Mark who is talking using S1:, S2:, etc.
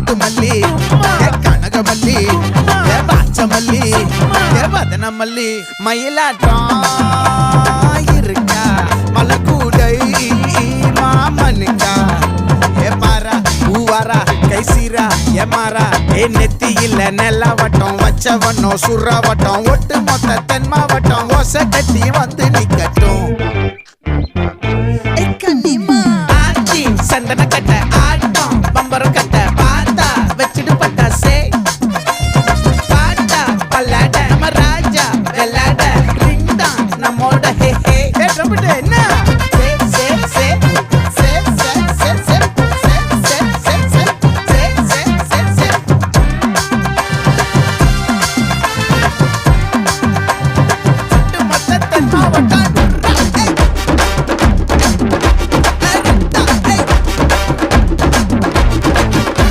S1: காட்டு மல்லி கனக மல்லி பாச்ச மல்லி வதன மல்லி மயிலாட்டம் இருக்கா மலக்கூடை மாமனுக்கா பாரா பூவாரா கைசீரா ஏமாறா நெத்தி இல்ல நெல்ல வட்டம் வச்ச வண்ணம் சுற வட்டம் ஒட்டு மொத்த தென் மாவட்டம் ஓசை கட்டி வந்து நிக்க